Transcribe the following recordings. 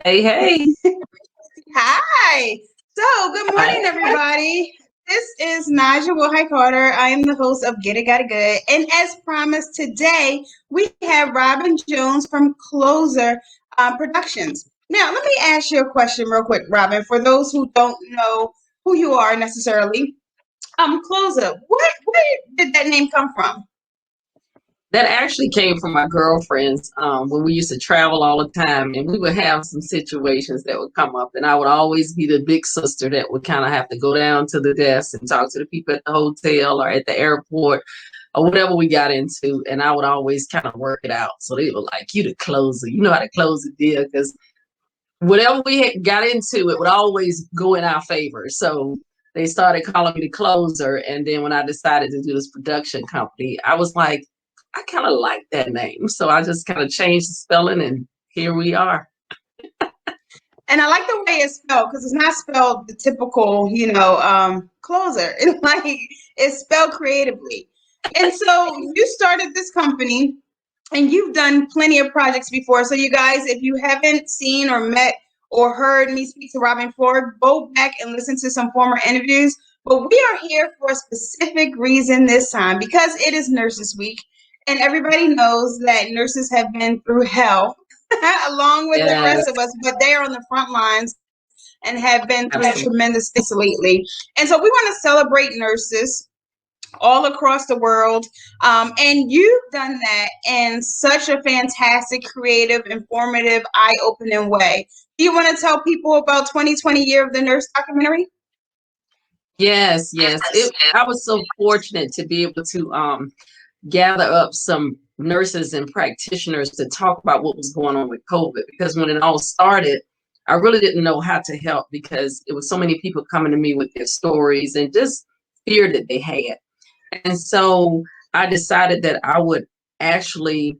Hey, hey. Hi. So, good morning, Hi. everybody. This is Naja Wilhite Carter. I am the host of Get It, Got It Good. And as promised, today we have Robyn Jones from Klosa Productions. Now, let me ask you a question real quick, Robyn, for those who don't know who you are necessarily. Klosa, where did that name come from? That actually came from my girlfriends when we used to travel all the time, and we would have some situations that would come up, and I would always be the big sister that would kind of have to go down to the desk and talk to the people at the hotel or at the airport or whatever we got into, and I would always kind of work it out. So they were like, "You the closer, you know how to close a deal," because whatever we had got into, it would always go in our favor. So they started calling me the closer. And then when I decided to do this production company, I was like, I kind of like that name. So I just kind of changed the spelling and here we are. And I like the way it's spelled because it's not spelled the typical, closer. It's spelled creatively. And so you started this company and you've done plenty of projects before. So you guys, if you haven't seen or met or heard me speak to Robyn Ford, go back and listen to some former interviews. But we are here for a specific reason this time because it is Nurses Week. And everybody knows that nurses have been through hell along with the rest of us, but they are on the front lines and have been through tremendous things lately. And so we want to celebrate nurses all across the world. And you've done that in such a fantastic, creative, informative, eye-opening way. Do you want to tell people about 2020 Year of the Nurse documentary? Yes. I was so fortunate to be able to gather up some nurses and practitioners to talk about what was going on with COVID, because when it all started, I really didn't know how to help because it was so many people coming to me with their stories and just fear that they had. And so I decided that I would actually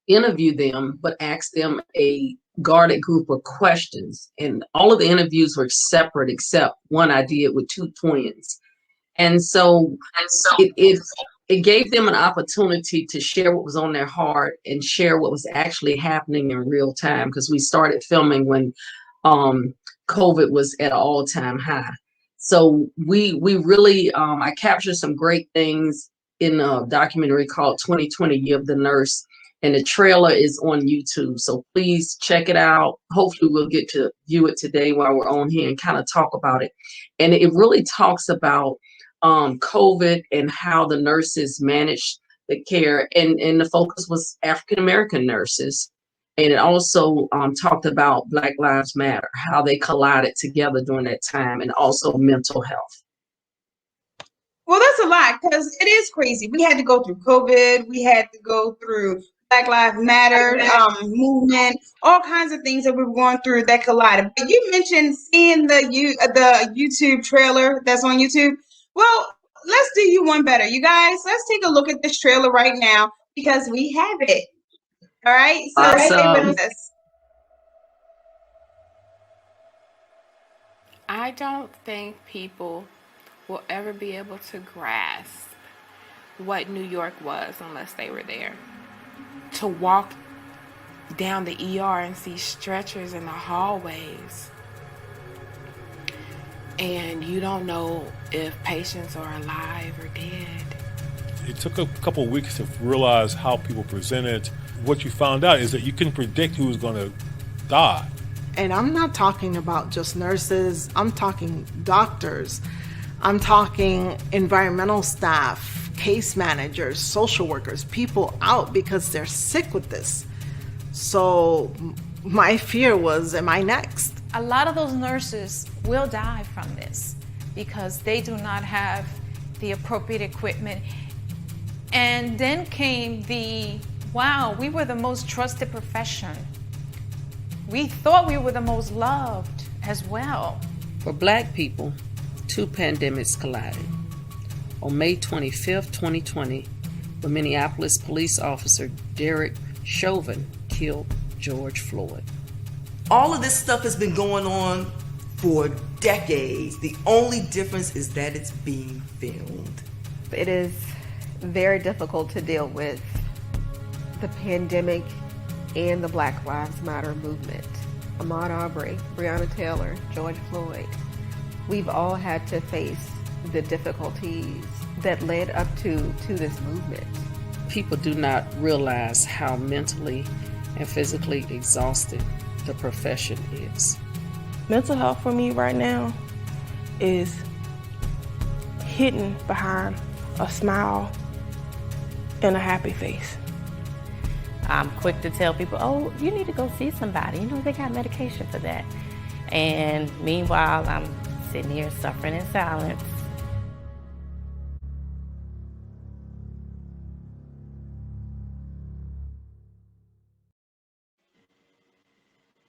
interview them, but ask them a guarded group of questions. And all of the interviews were separate except one I did with two twins. And so it gave them an opportunity to share what was on their heart and share what was actually happening in real time, because we started filming when COVID was at an all-time high. So we really I captured some great things in a documentary called 2020 Year of the Nurse, and the trailer is on YouTube. So please check it out. Hopefully we'll get to view it today while we're on here and kind of talk about it. And it really talks about COVID and how the nurses managed the care, and the focus was African American nurses. And it also talked about Black Lives Matter, how they collided together during that time, and also mental health. Well, that's a lot because it is crazy. We had to go through COVID. We had to go through Black Lives Matter movement, all kinds of things that we were going through that collided. But you mentioned seeing the YouTube trailer that's on YouTube. Well, let's do you one better. You guys, let's take a look at this trailer right now because we have it. All right. So stay with us. I don't think people will ever be able to grasp what New York was unless they were there. To walk down the ER and see stretchers in the hallways, and you don't know if patients are alive or dead. It took a couple of weeks to realize how people presented. What you found out is that you can predict who's going to die. And I'm not talking about just nurses, I'm talking doctors, I'm talking environmental staff, case managers, social workers, people out because they're sick with this. So my fear was, am I next? A lot of those nurses will die from this because they do not have the appropriate equipment. And then came wow, we were the most trusted profession. We thought we were the most loved as well. For Black people, two pandemics collided. On May 25th, 2020, the Minneapolis police officer Derek Chauvin killed George Floyd. All of this stuff has been going on for decades. The only difference is that it's being filmed. It is very difficult to deal with the pandemic and the Black Lives Matter movement. Ahmaud Arbery, Breonna Taylor, George Floyd, we've all had to face the difficulties that led up to this movement. People do not realize how mentally and physically exhausted the profession is. Mental health for me right now is hidden behind a smile and a happy face. I'm quick to tell people, oh, you need to go see somebody. You know, they got medication for that. And meanwhile, I'm sitting here suffering in silence.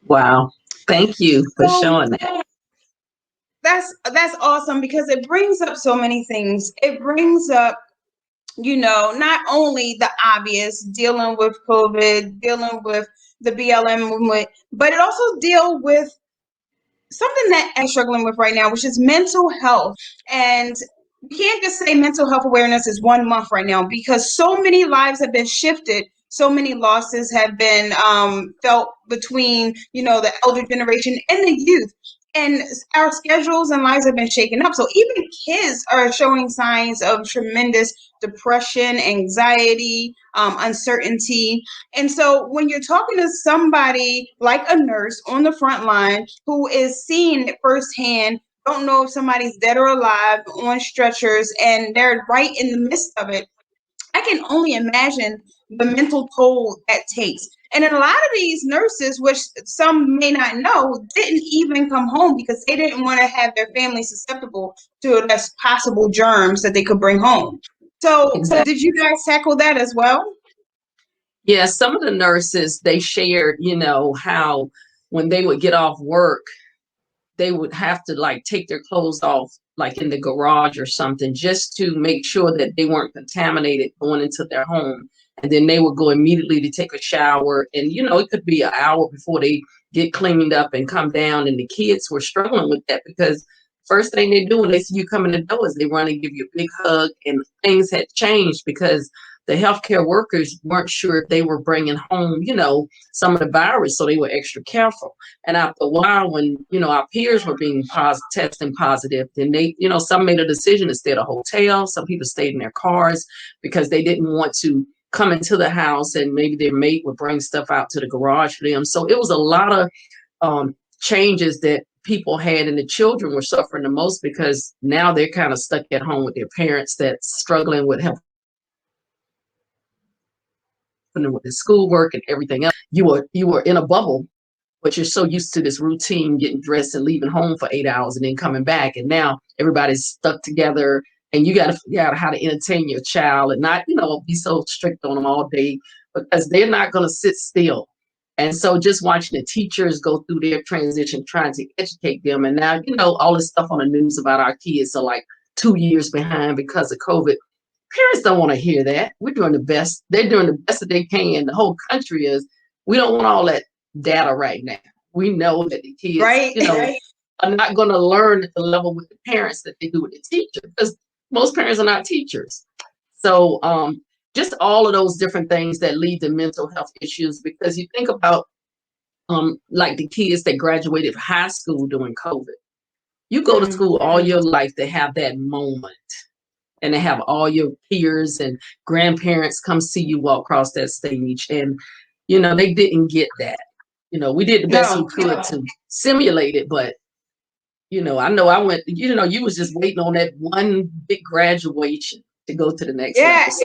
Wow. Thank you for showing that. That's awesome, because it brings up so many things. It brings up, not only the obvious, dealing with COVID, dealing with the BLM movement, but it also deals with something that I'm struggling with right now, which is mental health. And we can't just say mental health awareness is 1 month right now, because so many lives have been shifted. So many losses have been felt between, the elder generation and the youth. And our schedules and lives have been shaken up. So even kids are showing signs of tremendous depression, anxiety, uncertainty. And so when you're talking to somebody like a nurse on the front line who is seeing it firsthand, don't know if somebody's dead or alive, on stretchers, and they're right in the midst of it, I can only imagine the mental toll that takes. And then a lot of these nurses, which some may not know, didn't even come home because they didn't want to have their family susceptible to the possible germs that they could bring home. So Did you guys tackle that as well? Yeah, some of the nurses, they shared, how when they would get off work, they would have to take their clothes off, in the garage or something, just to make sure that they weren't contaminated going into their home. And then they would go immediately to take a shower. And, it could be an hour before they get cleaned up and come down. And the kids were struggling with that, because first thing they do when they see you come in the door is they run and give you a big hug. And things had changed because the healthcare workers weren't sure if they were bringing home, some of the virus. So they were extra careful. And after a while, when, our peers were being testing positive, then they, some made a decision to stay at a hotel. Some people stayed in their cars because they didn't want to come into the house and maybe their mate would bring stuff out to the garage for them. So it was a lot of changes that people had, and the children were suffering the most because now they're kind of stuck at home with their parents that's struggling with health, with the schoolwork and everything else. You were in a bubble, but you're so used to this routine, getting dressed and leaving home for 8 hours and then coming back. And now everybody's stuck together, and you got to figure out how to entertain your child and not, be so strict on them all day, because they're not going to sit still. And so just watching the teachers go through their transition, trying to educate them. And now, all this stuff on the news about our kids are 2 years behind because of COVID. Parents don't want to hear that. We're doing the best. They're doing the best that they can. The whole country is. We don't want all that data right now. We know that the kids, are not going to learn at the level with the parents that they do with the teacher, because most parents are not teachers. So just all of those different things that lead to mental health issues, because you think about the kids that graduated high school during COVID. You go to school all your life to have that moment, and to have all your peers and grandparents come see you walk across that stage. And, they didn't get that. We did the best we could to simulate it, but, I know I went, you was just waiting on that one big graduation to go to the next level.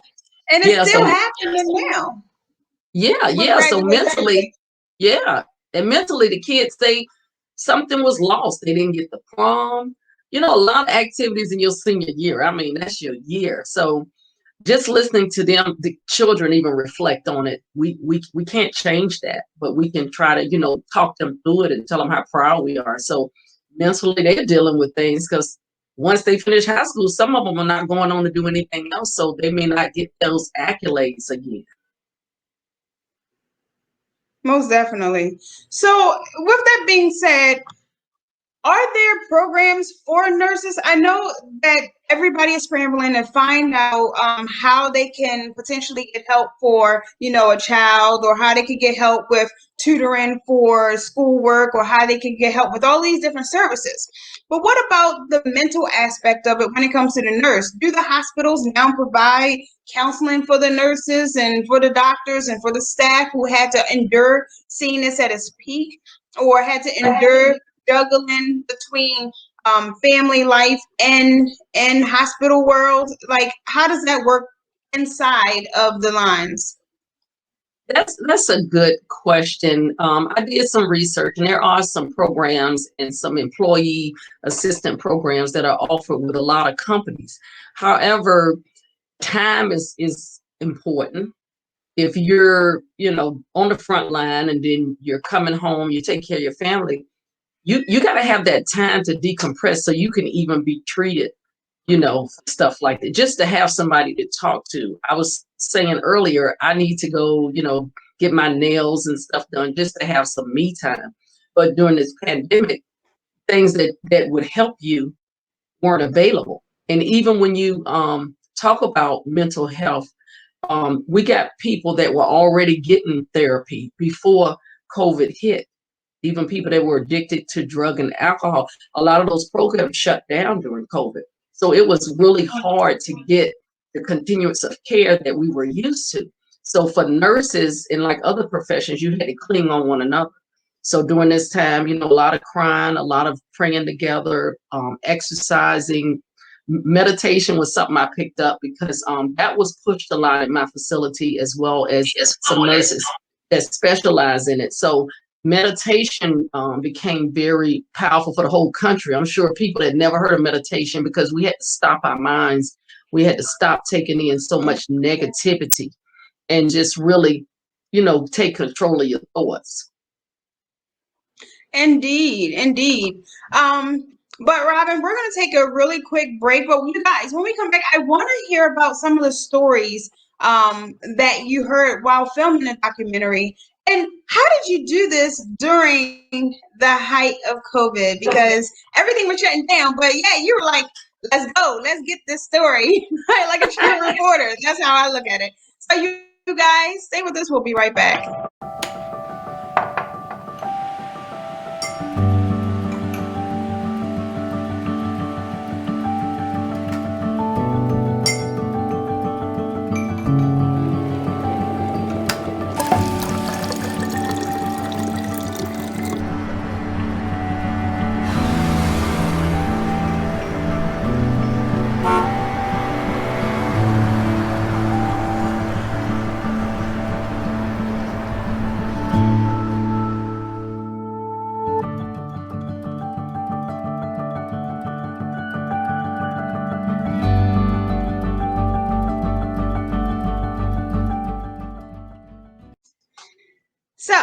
And it's still happening now. Yeah. So mentally, and mentally the kids, something was lost. They didn't get the prom. A lot of activities in your senior year. I mean, that's your year. So just listening to them, the children even reflect on it. We can't change that, but we can try to, talk them through it and tell them how proud we are. So mentally they're dealing with things, because once they finish high school, some of them are not going on to do anything else. So they may not get those accolades again. Most definitely. So with that being said, Are there programs for nurses? I know that everybody is scrambling to find out how they can potentially get help for, a child, or how they could get help with tutoring for schoolwork, or how they can get help with all these different services. But what about the mental aspect of it when it comes to the nurse? Do the hospitals now provide counseling for the nurses and for the doctors and for the staff who had to endure seeing this at its peak, or had to endure juggling between family life and hospital world? Like, how does that work inside of the lines? That's a good question. I did some research, and there are some programs and some employee assistant programs that are offered with a lot of companies. However, time is important. If you're, on the front line and then you're coming home, you take care of your family, you got to have that time to decompress so you can even be treated, stuff like that, just to have somebody to talk to. I was saying earlier, I need to go, get my nails and stuff done just to have some me time. But during this pandemic, things that would help you weren't available. And even when you talk about mental health, we got people that were already getting therapy before COVID hit. Even people that were addicted to drug and alcohol, a lot of those programs shut down during COVID. So it was really hard to get the continuance of care that we were used to. So for nurses and like other professions, you had to cling on one another. So during this time, a lot of crying, a lot of praying together, exercising. Meditation was something I picked up because that was pushed a lot in my facility, as well as some nurses that specialize in it. So meditation became very powerful for the whole country. I'm sure people had never heard of meditation because we had to stop our minds. We had to stop taking in so much negativity and just really, take control of your thoughts. Indeed, indeed. But Robyn, we're going to take a really quick break. But you guys, when we come back, I want to hear about some of the stories that you heard while filming the documentary. And how did you do this during the height of COVID? Because everything was shutting down. But yeah, you were like, let's go. Let's get this story. Right? Like a true reporter. That's how I look at it. So you guys, stay with us. We'll be right back. So,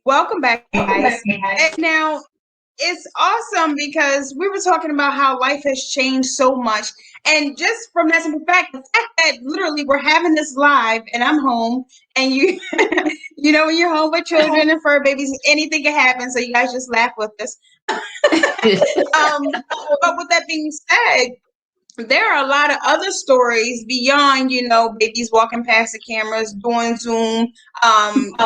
welcome back, guys. And now, it's awesome because we were talking about how life has changed so much. And just from that simple fact, the fact that literally we're having this live and I'm home, and you, when you're home with children and fur babies, anything can happen. So you guys just laugh with us. But with that being said, there are a lot of other stories beyond, babies walking past the cameras, doing Zoom,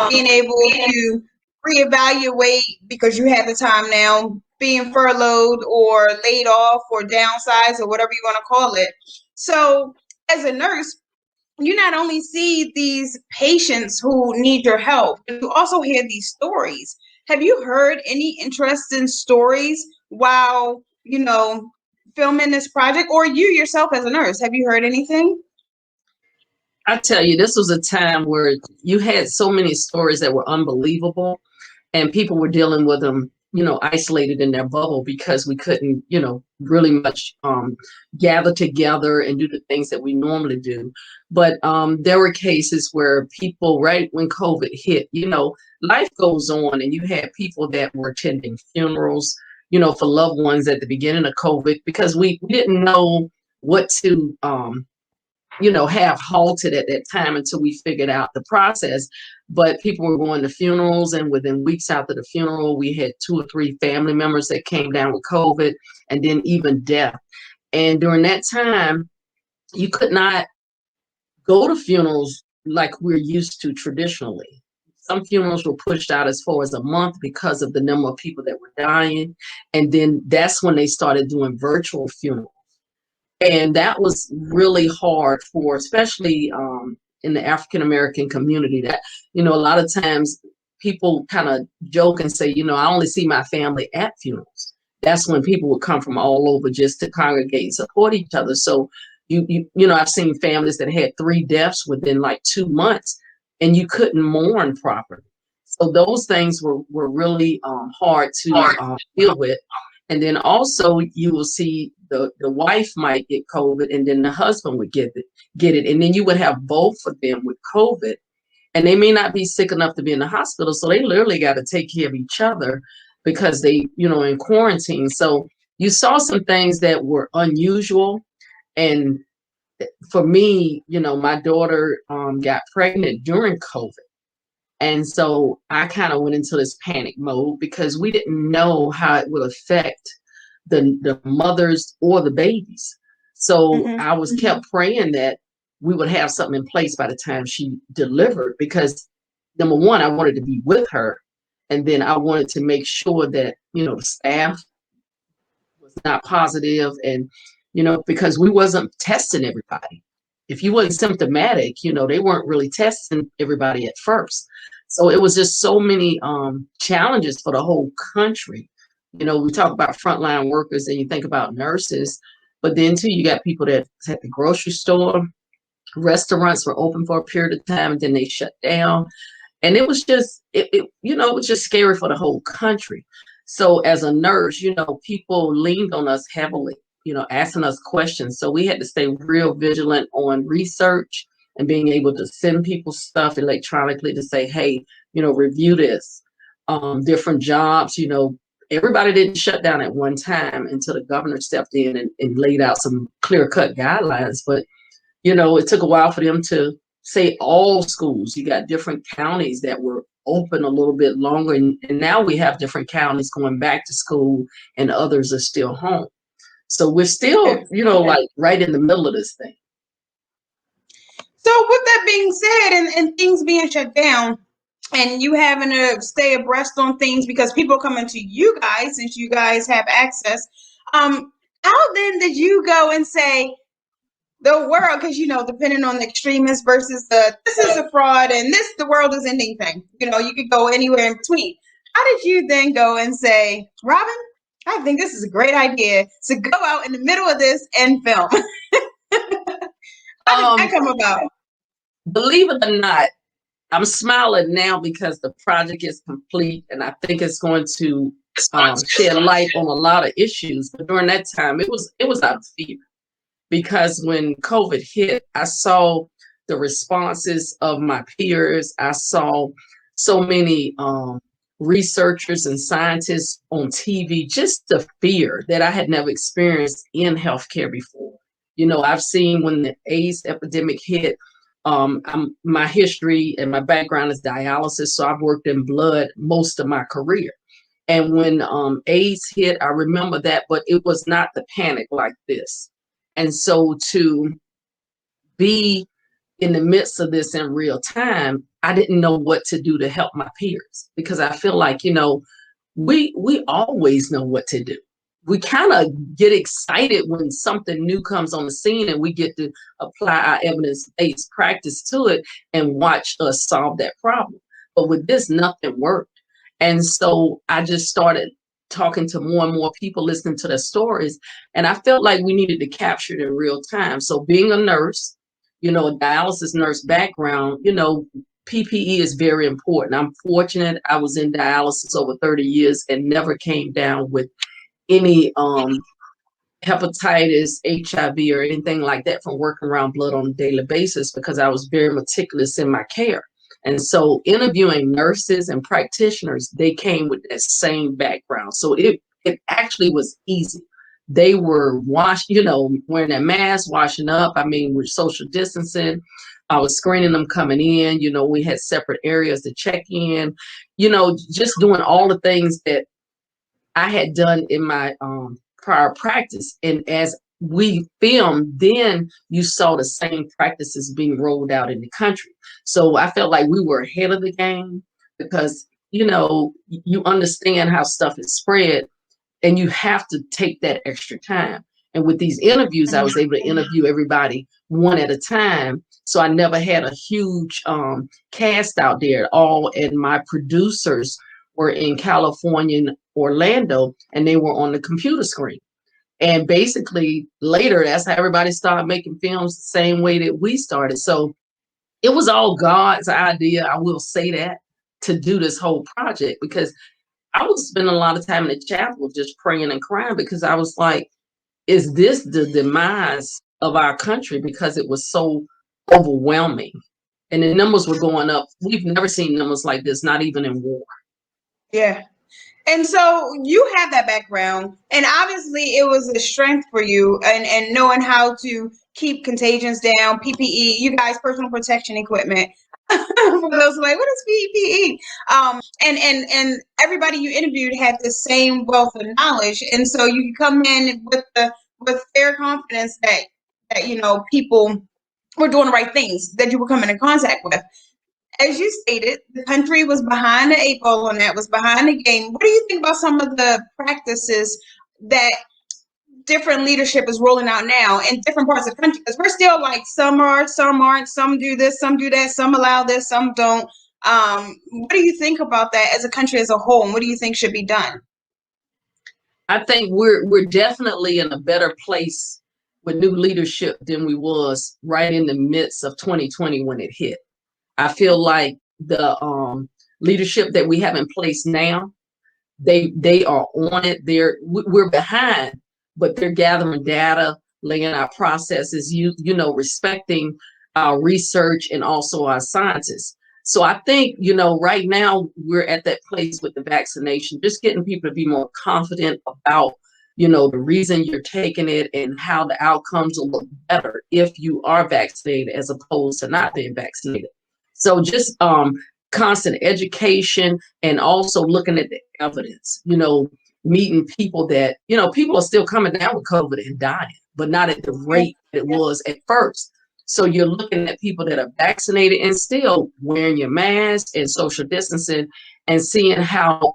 being able to reevaluate because you have the time now, being furloughed or laid off or downsized or whatever you want to call it. So as a nurse, you not only see these patients who need your help, but you also hear these stories. Have you heard any interesting stories while, filming this project, or you yourself as a nurse? Have you heard anything? I tell you, this was a time where you had so many stories that were unbelievable, and people were dealing with them, isolated in their bubble because we couldn't, really much gather together and do the things that we normally do. But there were cases where people, right when COVID hit, life goes on, and you had people that were attending funerals, for loved ones at the beginning of COVID, because we didn't know what to have halted at that time until we figured out the process. But people were going to funerals, and within weeks after the funeral, we had 2 or 3 family members that came down with COVID, and then even death. And during that time, you could not go to funerals like we're used to traditionally. Some funerals were pushed out as far as a month because of the number of people that were dying. And then that's when they started doing virtual funerals. And that was really hard for, especially in the African American community, that, a lot of times people kind of joke and say, I only see my family at funerals. That's when people would come from all over just to congregate and support each other. So I've seen families that had 3 deaths within like 2 months, and you couldn't mourn properly. So those things were really hard to deal with. And then also you will see the wife might get COVID, and then the husband would get it. And then you would have both of them with COVID, and they may not be sick enough to be in the hospital. So they literally got to take care of each other because they, in quarantine. So you saw some things that were unusual. And for me, my daughter got pregnant during COVID. And so I kind of went into this panic mode because we didn't know how it would affect the mothers or the babies. So I was kept praying that we would have something in place by the time she delivered, because number one, I wanted to be with her. And then I wanted to make sure that, the staff was not positive, and, because we wasn't testing everybody. If you wasn't symptomatic, they weren't really testing everybody at first. So it was just so many challenges for the whole country. We talk about frontline workers and you think about nurses, but then too, you got people that at the grocery store, restaurants were open for a period of time, and then they shut down. And it was just, it was just scary for the whole country. So as a nurse, people leaned on us heavily, asking us questions. So we had to stay real vigilant on research and being able to send people stuff electronically to say, hey, review this. Different jobs, everybody didn't shut down at one time until the governor stepped in and laid out some clear-cut guidelines. But, it took a while for them to say all schools. You got different counties that were open a little bit longer. And now we have different counties going back to school and others are still home. So we're still, like right in the middle of this thing. So with that being said, and things being shut down, and you having to stay abreast on things because people coming to you guys since you guys have access, how then did you go and say the world, because depending on the extremists versus this is a fraud and the world is ending thing, you could go anywhere in between. How did you then go and say, Robyn, I think this is a great idea to go out in the middle of this and film? How did that come about? Believe it or not, I'm smiling now because the project is complete, and I think it's going to shed light on a lot of issues. But during that time, it was out of fear, because when COVID hit, I saw the responses of my peers. I saw so many researchers and scientists on TV, just the fear that I had never experienced in healthcare before. I've seen when the AIDS epidemic hit, my history and my background is dialysis, so I've worked in blood most of my career. And when AIDS hit, I remember that, but it was not the panic like this. And so to be in the midst of this in real time, I didn't know what to do to help my peers, because I feel like, we always know what to do. We kind of get excited when something new comes on the scene and we get to apply our evidence-based practice to it and watch us solve that problem. But with this, nothing worked. And so I just started talking to more and more people, listening to their stories. And I felt like we needed to capture it in real time. So being a nurse, a dialysis nurse background, PPE is very important. I'm fortunate. I was in dialysis over 30 years and never came down with any hepatitis, HIV, or anything like that from working around blood on a daily basis, because I was very meticulous in my care. And so interviewing nurses and practitioners, they came with that same background. So it actually was easy they were wearing their masks, washing up. I mean, with social distancing. I was screening them coming in. We had separate areas to check in, just doing all the things that I had done in my prior practice. And as we filmed, then you saw the same practices being rolled out in the country. So I felt like we were ahead of the game because, you understand how stuff is spread and you have to take that extra time. And with these interviews, I was able to interview everybody one at a time. So I never had a huge cast out there at all. And my producers were in California and Orlando, and they were on the computer screen. And basically later, that's how everybody started making films the same way that we started. So it was all God's idea, I will say that, to do this whole project, because I was spending a lot of time in the chapel just praying and crying because I was like, is this the demise of our country? Because it was so overwhelming. And the numbers were going up. We've never seen numbers like this, not even in war. Yeah. And so you have that background, and obviously it was a strength for you, and knowing how to keep contagions down, PPE, you guys, personal protection equipment. For those like, what is PPE? And everybody you interviewed had the same wealth of knowledge, and so you could come in with fair confidence that people were doing the right things that you were coming in contact with. As you stated, the country was behind the eight ball on that, was behind the game. What do you think about some of the practices that different leadership is rolling out now in different parts of the country? Because we're still like, some are, some aren't, some do this, some do that, some allow this, some don't. What do you think about that as a country as a whole, and what do you think should be done? I think we're definitely in a better place with new leadership than we was right in the midst of 2020 when it hit. I feel like the leadership that we have in place now, they are on it. We're behind, but they're gathering data, laying out processes, respecting our research and also our scientists. So I think, right now we're at that place with the vaccination, just getting people to be more confident about, the reason you're taking it and how the outcomes will look better if you are vaccinated as opposed to not being vaccinated. So just constant education and also looking at the evidence, meeting people that, people are still coming down with COVID and dying, but not at the rate that it was at first. So you're looking at people that are vaccinated and still wearing your mask and social distancing and seeing how,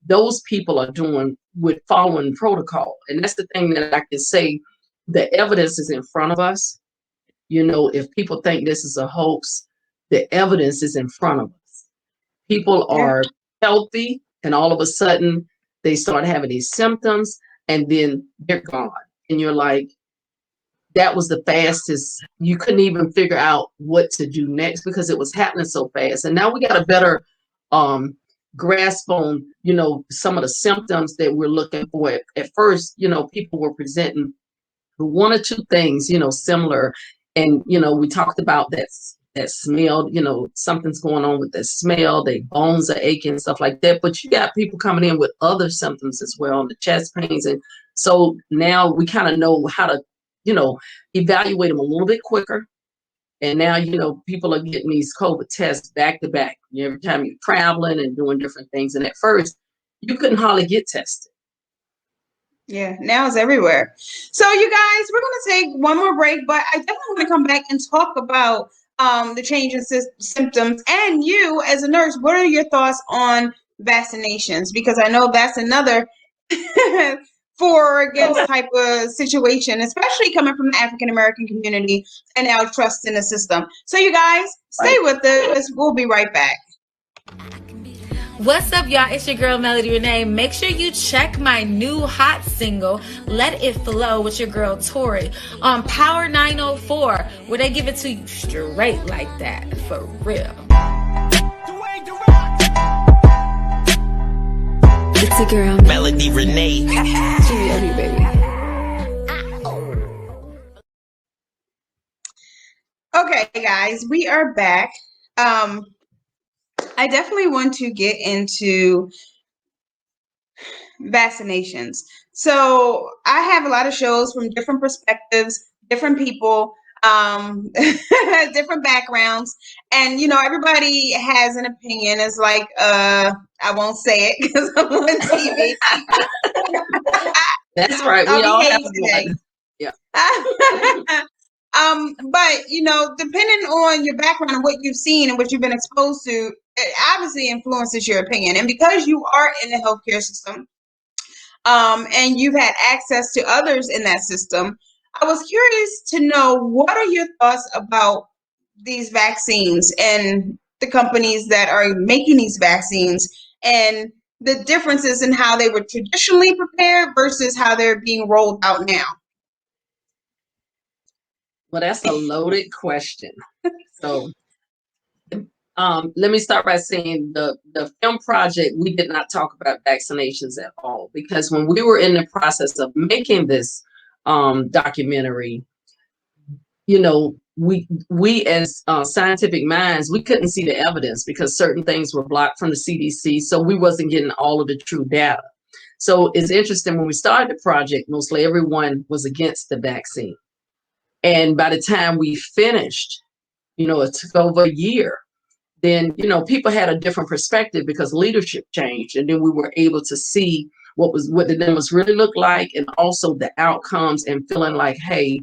those people are doing with following protocol. And that's the thing that I can say, the evidence is in front of us. If people think this is a hoax, the evidence is in front of us. People are healthy, and all of a sudden they start having these symptoms, and then they're gone. And you're like, that was the fastest. You couldn't even figure out what to do next because it was happening so fast. And now we got a better grasp on, some of the symptoms that we're looking for. At first, people were presenting one or two things, similar. And, we talked about that smell, something's going on with the smell, their bones are aching, stuff like that. But you got people coming in with other symptoms as well, the chest pains. And so now we kind of know how to, evaluate them a little bit quicker. And now, people are getting these COVID tests back to back. Every time you're traveling and doing different things. And at first, you couldn't hardly get tested. Yeah, now it's everywhere. So you guys, we're going to take one more break, but I definitely want to come back and talk about the change in symptoms. And you, as a nurse, what are your thoughts on vaccinations? Because I know that's another for or against type of situation, especially coming from the African-American community and our trust in the system. So you guys, stay with us. We'll be right back. What's up, y'all? It's your girl, Melody Renee. Make sure you check my new hot single, Let It Flow, with your girl, Tori, on Power 904, where they give it to you straight like that, for real. It's a girl, Melody Renee. G-O-D, baby. Okay, guys, we are back. I definitely want to get into vaccinations. So I have a lot of shows from different perspectives, different people, different backgrounds, and everybody has an opinion. It's like I won't say it because I'm on TV. That's right. We I'll all behave have today. one. Yeah. But depending on your background and what you've seen and what you've been exposed to, it obviously influences your opinion. And because you are in the healthcare system, and you've had access to others in that system, I was curious to know, what are your thoughts about these vaccines and the companies that are making these vaccines, and the differences in how they were traditionally prepared versus how they're being rolled out now? Well, that's a loaded question. So let me start by saying the film project, we did not talk about vaccinations at all, because when we were in the process of making this documentary, we as scientific minds, we couldn't see the evidence because certain things were blocked from the CDC, so we wasn't getting all of the true data. So it's interesting, when we started the project, mostly everyone was against the vaccine. And by the time we finished, it took over a year. Then, people had a different perspective because leadership changed. And then we were able to see what the demos really looked like, and also the outcomes, and feeling like, hey,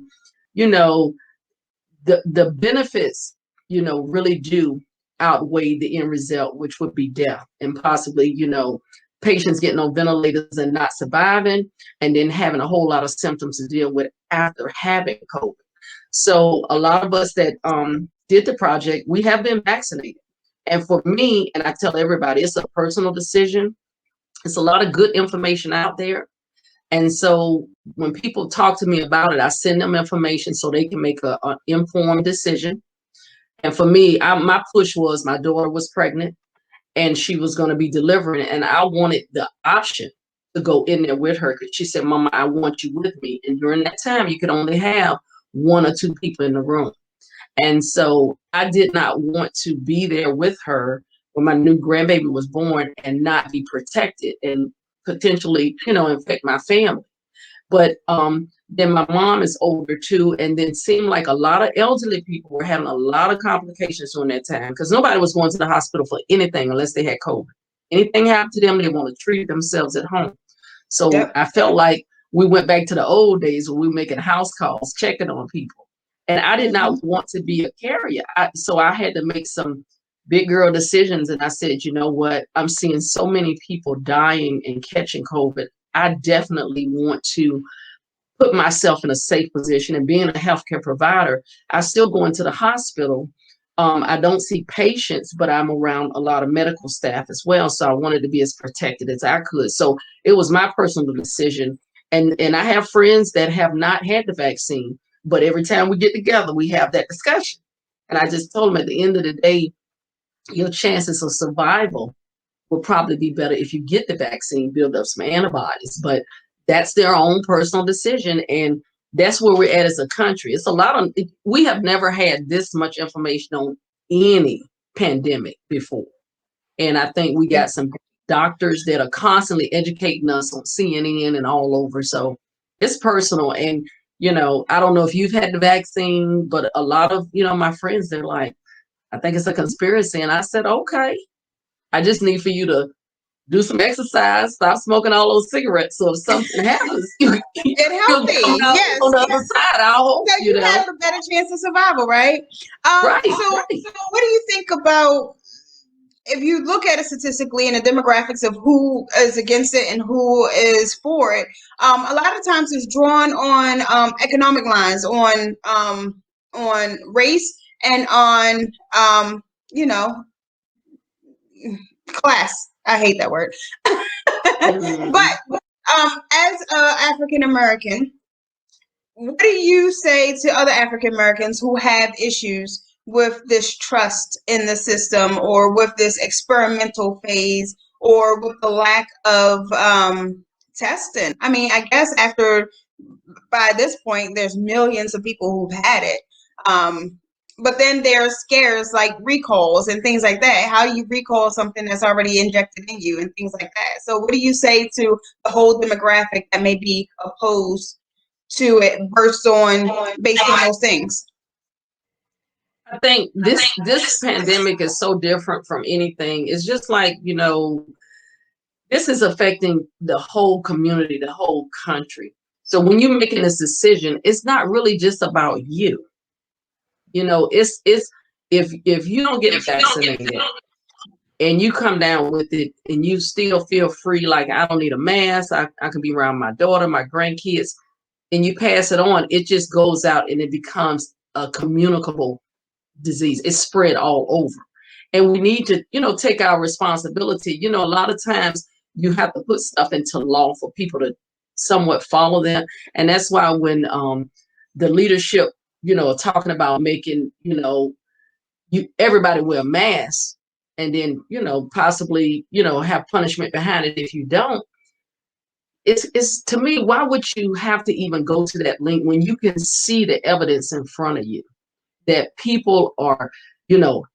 the benefits, really do outweigh the end result, which would be death, and possibly, patients getting on ventilators and not surviving, and then having a whole lot of symptoms to deal with after having COVID. So a lot of us that did the project, we have been vaccinated. And for me, and I tell everybody, it's a personal decision. It's a lot of good information out there. And so when people talk to me about it, I send them information so they can make an informed decision. And for me, my push was, my daughter was pregnant and she was going to be delivering, and I wanted the option to go in there with her, because she said, Mama, I want you with me. And during that time, you could only have 1 or 2 people in the room. And so I did not want to be there with her when my new grandbaby was born and not be protected and potentially, infect my family. But then my mom is older too, and then seemed like a lot of elderly people were having a lot of complications during that time, because nobody was going to the hospital for anything unless they had COVID. Anything happened to them, they want to treat themselves at home. So yep. I felt like we went back to the old days when we were making house calls, checking on people. And I did not want to be a carrier. So I had to make some big girl decisions. And I said, you know what? I'm seeing so many people dying and catching COVID. I definitely want to put myself in a safe position. And being a healthcare provider, I still go into the hospital. I don't see patients, but I'm around a lot of medical staff as well. So I wanted to be as protected as I could. So it was my personal decision. And I have friends that have not had the vaccine, but every time we get together, we have that discussion. And I just told them, at the end of the day, your chances of survival will probably be better if you get the vaccine, build up some antibodies. But that's their own personal decision. And that's where we're at as a country. It's a lot of, we have never had this much information on any pandemic before. And I think we got some doctors that are constantly educating us on CNN and all over. So it's personal. And, I don't know if you've had the vaccine, but a lot of, my friends, they're like, I think it's a conspiracy. And I said, okay, I just need for you to do some exercise, stop smoking all those cigarettes. So if something happens, you'll get healthy. Yes, on the other side. I hope, so you have a better chance of survival, right? Right. So what do you think about, if you look at it statistically and the demographics of who is against it and who is for it, a lot of times it's drawn on economic lines, on race, and on class. I hate that word. But as an African American, what do you say to other African Americans who have issues with this trust in the system, or with this experimental phase, or with the lack of testing? I mean, I guess by this point, there's millions of people who've had it. but then there's scares like recalls and things like that. How do you recall something that's already injected in you and things like that? So what do you say to the whole demographic that may be opposed to it based on those things? I think this pandemic is so different from anything. It's just like, this is affecting the whole community, the whole country. So when you're making this decision, it's not really just about you. It's if you don't get vaccinated and you come down with it and you still feel free, like I don't need a mask, I can be around my daughter, my grandkids, and you pass it on, it just goes out and it becomes a communicable disease. It's spread all over. And we need to, take our responsibility. A lot of times you have to put stuff into law for people to somewhat follow them. And that's why when the leadership, are talking about making, everybody wear masks and then, possibly, have punishment behind it if you don't. It's to me, why would you have to even go to that link when you can see the evidence in front of you that people are,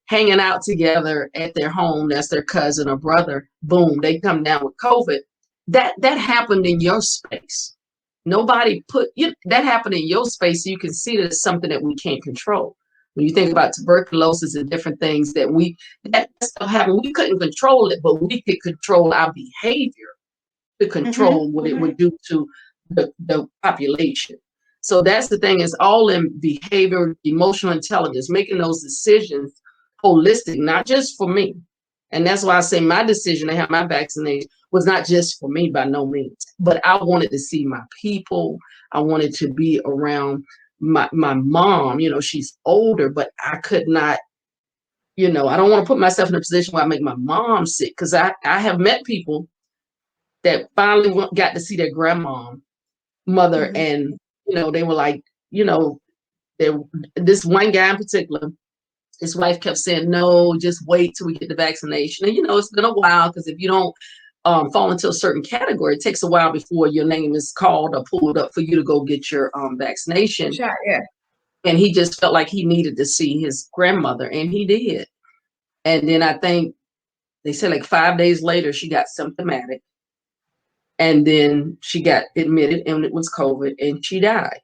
hanging out together at their home, that's their cousin or brother, boom, they come down with COVID. That happened in your space. Nobody that happened in your space, so you can see that it's something that we can't control. When you think about tuberculosis and different things that stuff happened, we couldn't control it, but we could control our behavior to control what it would do to the population. So that's the thing, is all in behavior, emotional intelligence, making those decisions holistic, not just for me. And that's why I say my decision to have my vaccination was not just for me by no means, but I wanted to see my people. I wanted to be around my mom. She's older, but I could not, I don't want to put myself in a position where I make my mom sick, because I have met people that finally got to see their grandmother, and they were like, this one guy in particular, his wife kept saying, no, just wait till we get the vaccination. And it's been a while, because if you don't fall into a certain category, it takes a while before your name is called or pulled up for you to go get your vaccination. Sure, yeah. And he just felt like he needed to see his grandmother, and he did. And then I think they said like 5 days later, she got symptomatic. And then she got admitted, and it was COVID, and she died.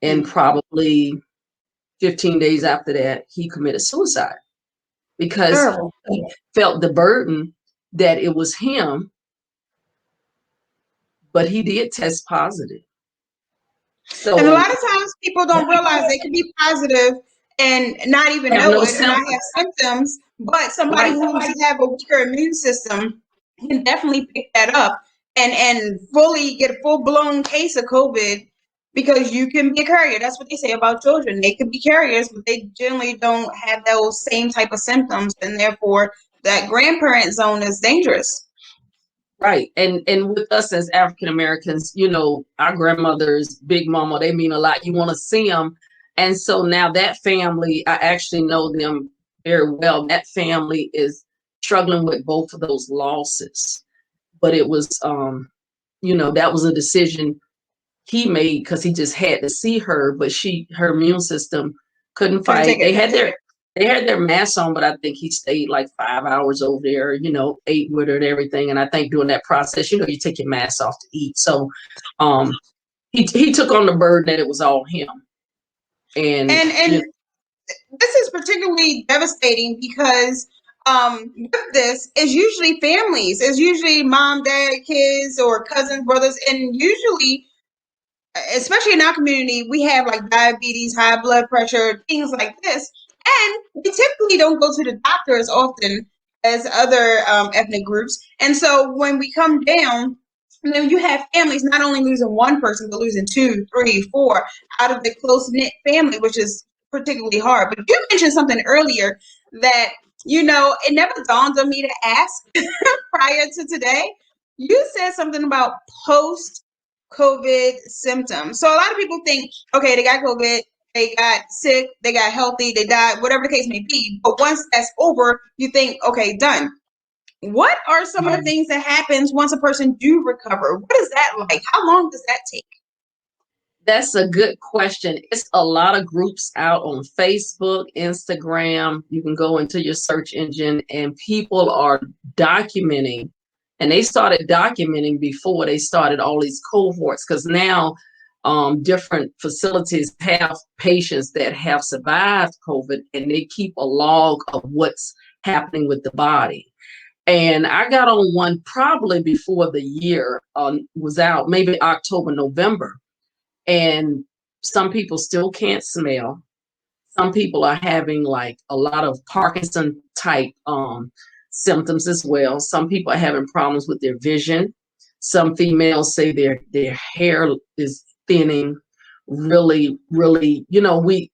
And probably 15 days after that, he committed suicide, because he felt the burden that it was him, but he did test positive. So, and a lot of times people don't realize they can be positive and not even know it, and not have symptoms, but somebody who have a weaker immune system can definitely pick that up and fully get a full-blown case of COVID, because you can be a carrier. That's what they say about children. They can be carriers, but they generally don't have those same type of symptoms, and therefore that grandparent zone is dangerous. Right. And with us as African Americans, our grandmothers, big mama, they mean a lot. You want to see them. And so now that family, I actually know them very well. That family is struggling with both of those losses. But it was, that was a decision he made, because he just had to see her, but her immune system couldn't fight. They had their masks on, but I think he stayed like 5 hours over there, ate with her and everything. And I think during that process, you take your mask off to eat. So he took on the burden that it was all him. And this is particularly devastating, because with this is usually families. It's usually mom, dad, kids, or cousins, brothers, and usually, especially in our community, we have like diabetes, high blood pressure, things like this. And we typically don't go to the doctor as often as other ethnic groups. And so when we come down, you have families not only losing one person, but losing 2, 3, 4 out of the close-knit family, which is particularly hard. But you mentioned something earlier that, it never dawned on me to ask prior to today. You said something about post-COVID symptoms. So a lot of people think, okay, they got COVID, they got sick, they got healthy, they died, whatever the case may be. But once that's over, you think, okay, done. What are some of the things that happens once a person do recover? What is that like? How long does that take? That's a good question. It's a lot of groups out on Facebook, Instagram. You can go into your search engine and people are documenting. And they started documenting before they started all these cohorts, because now different facilities have patients that have survived COVID and they keep a log of what's happening with the body. And I got on one probably before the year was out, maybe October, November. And some people still can't smell. Some people are having like a lot of Parkinson type symptoms as well. Some people are having problems with their vision. Some females say their hair is thinning really, really,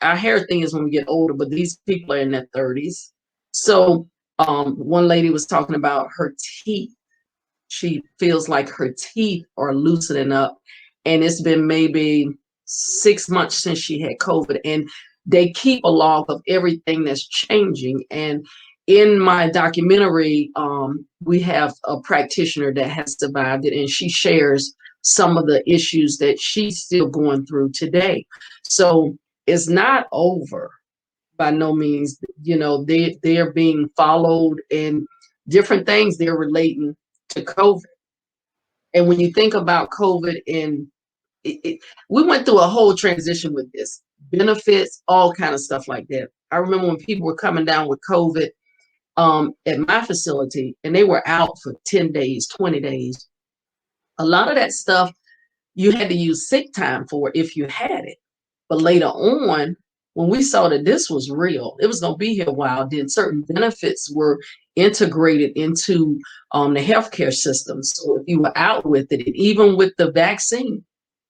our hair thing is when we get older, but these people are in their 30s. So one lady was talking about her teeth. She feels like her teeth are loosening up, and it's been maybe 6 months since she had COVID, and they keep a log of everything that's changing. And in my documentary, we have a practitioner that has survived it, and she shares some of the issues that she's still going through today. So it's not over by no means. They're being followed, and different things they're relating to COVID. And when you think about COVID, and we went through a whole transition with this, benefits, all kind of stuff like that. I remember when people were coming down with COVID at my facility, and they were out for 10 days, 20 days. A lot of that stuff you had to use sick time for if you had it. But later on, when we saw that this was real, it was going to be here a while, then certain benefits were integrated into the healthcare system. So if you were out with it, and even with the vaccine,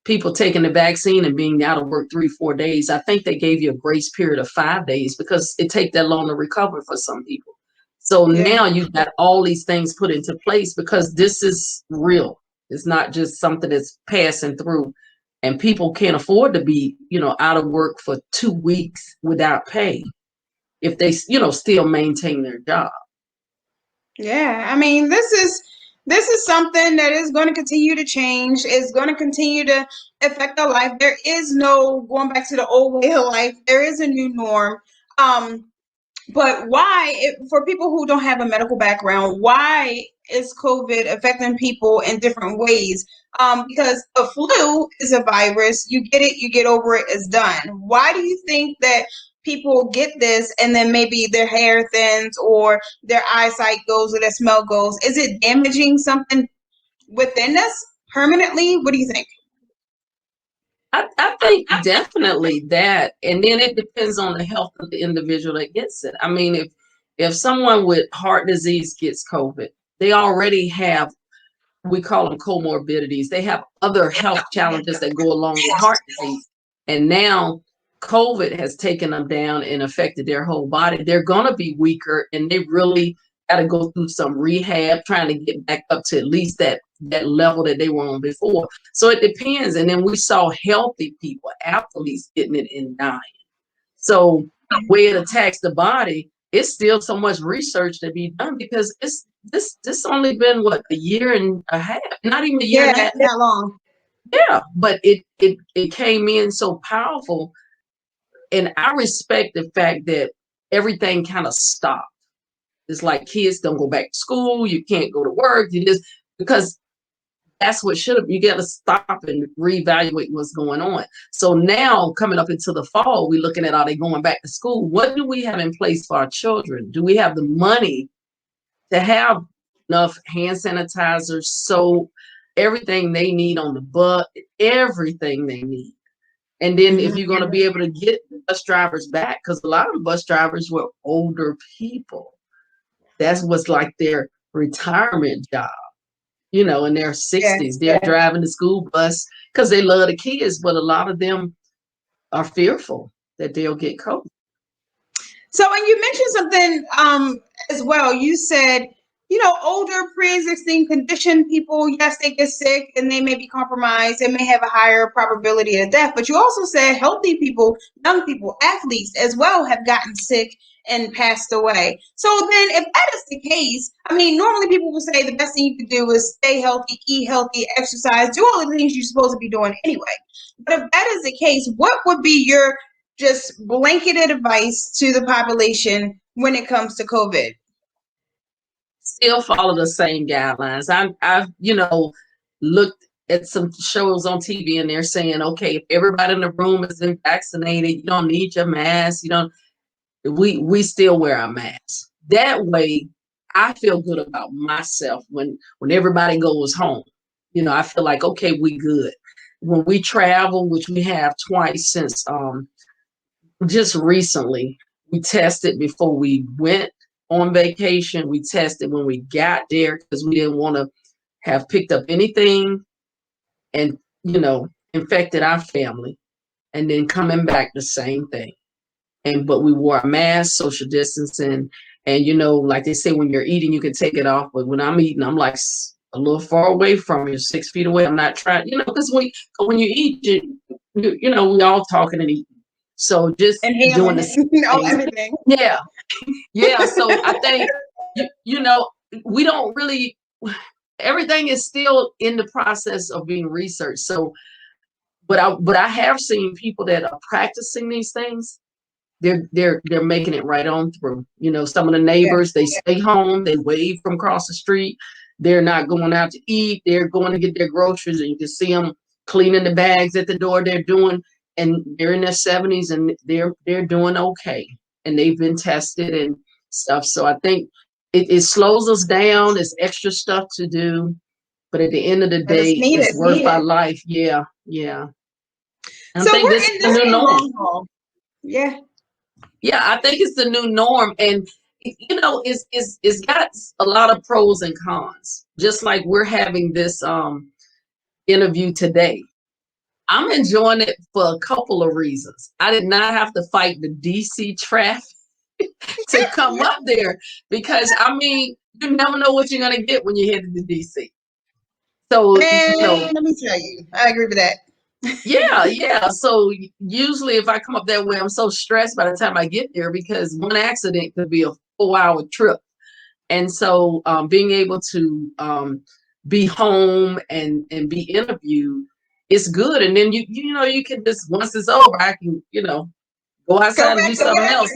people taking the vaccine and being out of work 3-4 days, I think they gave you a grace period of 5 days because it takes that long to recover for some people. So now you've got all these things put into place because this is real. It's not just something that's passing through, and people can't afford to be, out of work for 2 weeks without pay if they, still maintain their job. Yeah, I mean, this is something that is going to continue to change. Is going to continue to affect our life. There is no going back to the old way of life. There is a new norm. But why, for people who don't have a medical background, why is COVID affecting people in different ways? Because a flu is a virus. You get it, you get over it, it's done. Why do you think that people get this and then maybe their hair thins or their eyesight goes or their smell goes? Is it damaging something within us permanently? What do you think? I think definitely that. And then it depends on the health of the individual that gets it. I mean, if someone with heart disease gets COVID, they already have, we call them comorbidities. They have other health challenges that go along with heart disease. And now COVID has taken them down and affected their whole body. They're going to be weaker, and they really got to go through some rehab, trying to get back up to at least that level that they were on before. So it depends. And then we saw healthy people, athletes, getting it and dying. So where it attacks the body, it's still so much research to be done, because it's this only been what, a year and a half, not even a year and a half. That long. Yeah, but it came in so powerful. And I respect the fact that everything kind of stopped. It's like kids don't go back to school, you can't go to work, you just, because that's what should have, you got to stop and reevaluate what's going on. So now coming up into the fall, we're looking at, are they going back to school? What do we have in place for our children? Do we have the money to have enough hand sanitizers, soap, everything they need on the bus, everything they need? And then if you're going to be able to get bus drivers back, because a lot of the bus drivers were older people. That's what's like their retirement job, in their 60s. They're driving the school bus because they love the kids, but a lot of them are fearful that they'll get COVID. So, and you mentioned something as well. You said, older pre-existing condition people, yes, they get sick and they may be compromised. They may have a higher probability of death. But you also said healthy people, young people, athletes as well have gotten sick and passed away. So then if that is the case, I mean, normally people will say the best thing you could do is stay healthy, eat healthy, exercise, do all the things you're supposed to be doing anyway. But if that is the case, what would be your just blanketed advice to the population when it comes to COVID? Still follow the same guidelines. I've looked at some shows on TV and they're saying, okay, if everybody in the room is vaccinated, you don't need your mask. We still wear our masks. That way, I feel good about myself when everybody goes home. I feel like, okay, we good. When we travel, which we have twice since just recently, we tested before we went on vacation. We tested when we got there because we didn't want to have picked up anything and infected our family, and then coming back the same thing. But we wore a mask, social distancing, and like they say, when you're eating, you can take it off. But when I'm eating, I'm like a little far away from you, 6 feet away. I'm not trying, because when you eat, we all talking and eating. So just doing everything. Yeah. Yeah. So I think, we don't really, everything is still in the process of being researched. So, but I have seen people that are practicing these things. They're making it right on through. Some of the neighbors, they stay home, they wave from across the street. They're not going out to eat. They're going to get their groceries, and you can see them cleaning the bags at the door. And they're in their 70s and they're doing okay. And they've been tested and stuff. So I think it slows us down. There's extra stuff to do. But at the end of the day, it's worth our life. Yeah. Yeah. I think this is the new norm. Yeah. Yeah, I think it's the new norm. And it's got a lot of pros and cons. Just like we're having this interview today. I'm enjoying it for a couple of reasons. I did not have to fight the DC traffic to come up there because, you never know what you're going to get when you head to DC. So, let me tell you, I agree with that. Yeah. So usually if I come up that way, I'm so stressed by the time I get there because one accident could be a 4-hour trip. And so being able to be home and be interviewed, it's good. And then you can just, once it's over, I can go outside and do something else,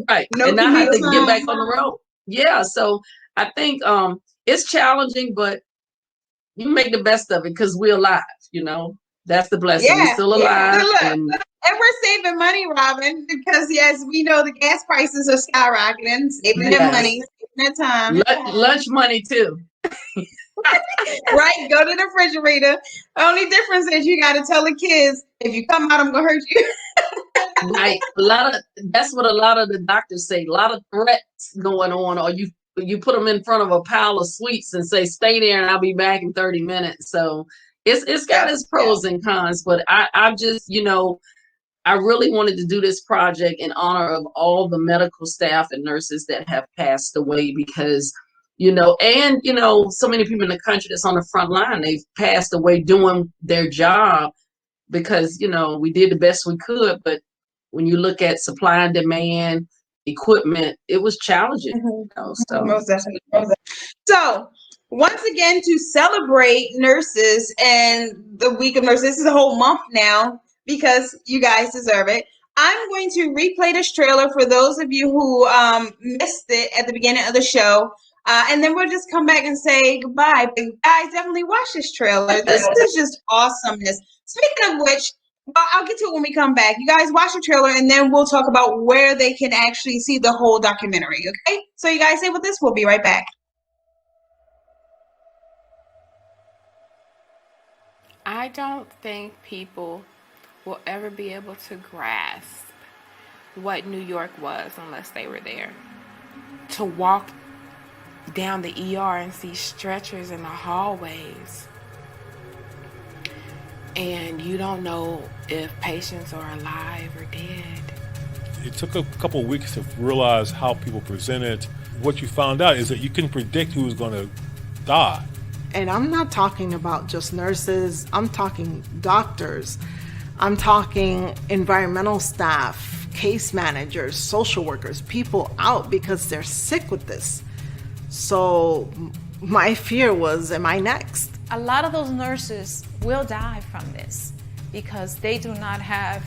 right? And not have to get back on the road. Yeah. So I think it's challenging, but you make the best of it because we're alive. That's the blessing. We're still alive. And we're saving money, Robyn, because yes, we know the gas prices are skyrocketing. Saving that money, saving that time. Lunch money too. Right, go to the refrigerator. Only difference is you got to tell the kids, if you come out, I'm gonna hurt you. Right, that's what a lot of the doctors say. A lot of threats going on, or you put them in front of a pile of sweets and say, "Stay there, and I'll be back in 30 minutes." So it's got its pros and cons. But I just I really wanted to do this project in honor of all the medical staff and nurses that have passed away because. So many people in the country that's on the front line, they've passed away doing their job because, we did the best we could. But when you look at supply and demand, equipment, it was challenging. Most definitely. So once again, to celebrate nurses and the week of nurses, this is a whole month now because you guys deserve it. I'm going to replay this trailer for those of you who missed it at the beginning of the show. And then we'll just come back and say goodbye. But guys, definitely watch this trailer. This is just awesomeness. Speaking of which, well, I'll get to it when we come back. You guys watch the trailer, and then we'll talk about where they can actually see the whole documentary, okay? So you guys stay with us. We'll be right back. I don't think people will ever be able to grasp what New York was unless they were there. To walk down the ER and see stretchers in the hallways, and you don't know if patients are alive or dead. It took a couple of weeks to realize how people presented, what you found out is that you can predict who's going to die. And I'm not talking about just nurses, I'm talking doctors, I'm talking environmental staff, case managers, social workers, people out because they're sick with this. So my fear was, am I next? A lot of those nurses will die from this because they do not have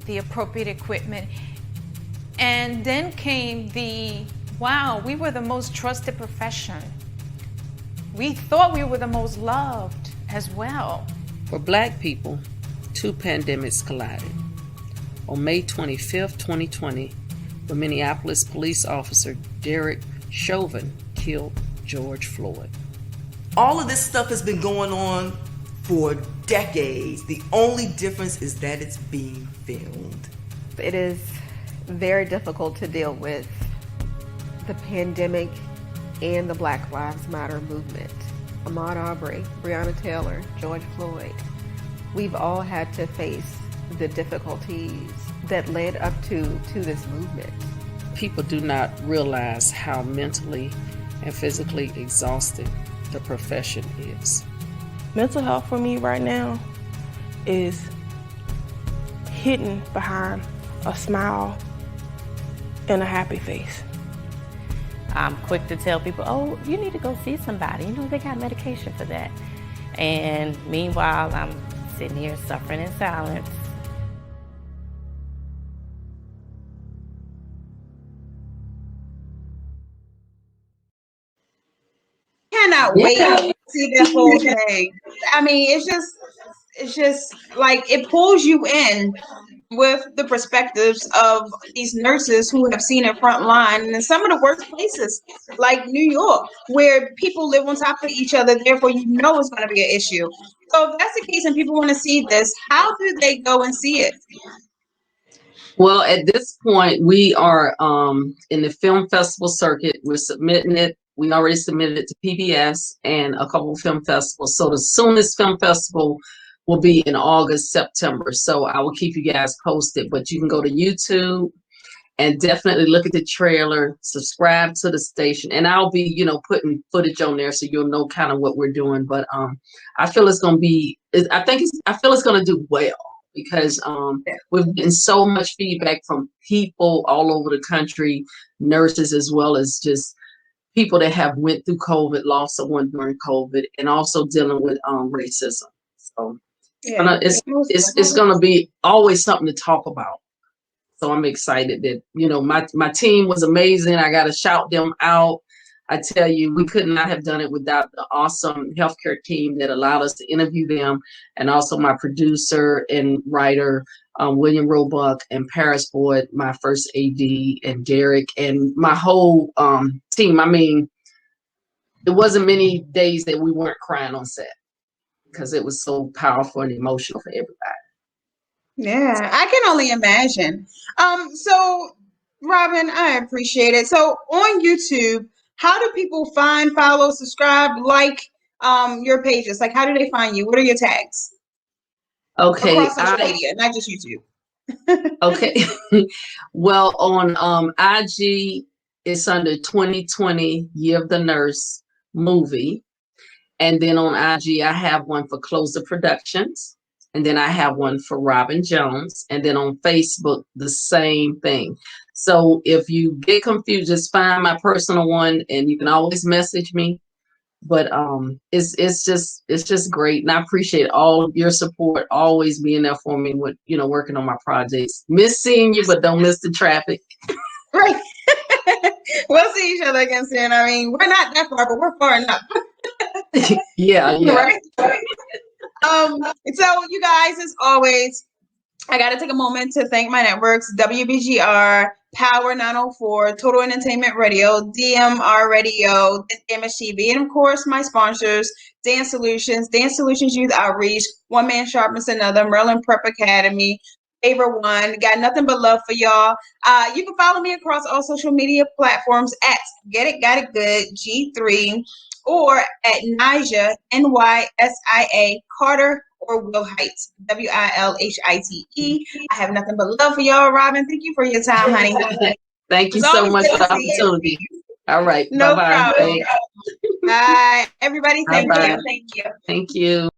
the appropriate equipment. And then came the, wow, we were the most trusted profession. We thought we were the most loved as well. For Black people, two pandemics collided. On May 25th, 2020, the Minneapolis police officer Derek Chauvin killed George Floyd. All of this stuff has been going on for decades. The only difference is that it's being filmed. It is very difficult to deal with the pandemic and the Black Lives Matter movement. Ahmaud Arbery, Breonna Taylor, George Floyd. We've all had to face the difficulties that led up to this movement. People do not realize how mentally and physically exhausted the profession is. Mental health for me right now is hidden behind a smile and a happy face. I'm quick to tell people, oh, you need to go see somebody. You know, they got medication for that. And meanwhile, I'm sitting here suffering in silence. Cannot wait to see this whole thing. I mean, it's just like it pulls you in with the perspectives of these nurses who have seen it front line and in some of the worst places like New York, where people live on top of each other, therefore you know it's going to be an issue. So if that's the case and people want to see this, how do they go and see it? Well, at this point, we are in the film festival circuit. We're submitting it. We already submitted it to PBS and a couple of film festivals. So the soonest film festival will be in August, September. So I will keep you guys posted, but you can go to YouTube and definitely look at the trailer, subscribe to the station, and I'll be, you know, putting footage on there so you'll know kind of what we're doing. But I feel it's going to be, I feel it's going to do well because we've gotten so much feedback from people all over the country, nurses, as well as just people that have went through COVID, lost someone during COVID, and also dealing with racism. So Yeah. it's going to be always something to talk about. So I'm excited that, you know, my team was amazing. I got to shout them out. I tell you, we could not have done it without the awesome healthcare team that allowed us to interview them, and also my producer and writer, William Roebuck, and Paris Boyd, my first AD, and Derek, and my whole team. I mean, there wasn't many days that we weren't crying on set because it was so powerful and emotional for everybody. Yeah, I can only imagine. So Robyn, I appreciate it. So on YouTube, how do people find, follow, subscribe, like your pages? Like, how do they find you? What are your tags? Okay, Across social media, not just YouTube. Okay. Well, on IG, it's under 2020 Year of the Nurse movie. And then on IG, I have one for Klosa Productions. And then I have one for Robyn Jones. And then on Facebook, the same thing. So if you get confused, just find my personal one and you can always message me. But it's just great. And I appreciate all your support, always being there for me with, you know, working on my projects. Miss seeing you, but don't miss the traffic. Right. We'll see each other again soon. I mean, we're not that far, but we're far enough. Yeah. Right. So you guys, as always, I got to take a moment to thank my networks: WBGR, Power 904, Total Entertainment Radio, DMR Radio, Damage TV, and of course my sponsors: Dance Solutions Youth Outreach, One Man Sharpens Another, Maryland Prep Academy, Favor One. Got nothing but love for y'all. You can follow me across all social media platforms at Get It Got It Good G3, or at Nysia, NYSIA Carter, or Will Heights, WILHITE. I have nothing but love for y'all, Robyn. Thank you for your time, honey. Thank you so much for the opportunity. All right. No Bye-bye. problem. Bye. Everybody, thank Bye-bye. you. Thank you. Thank you.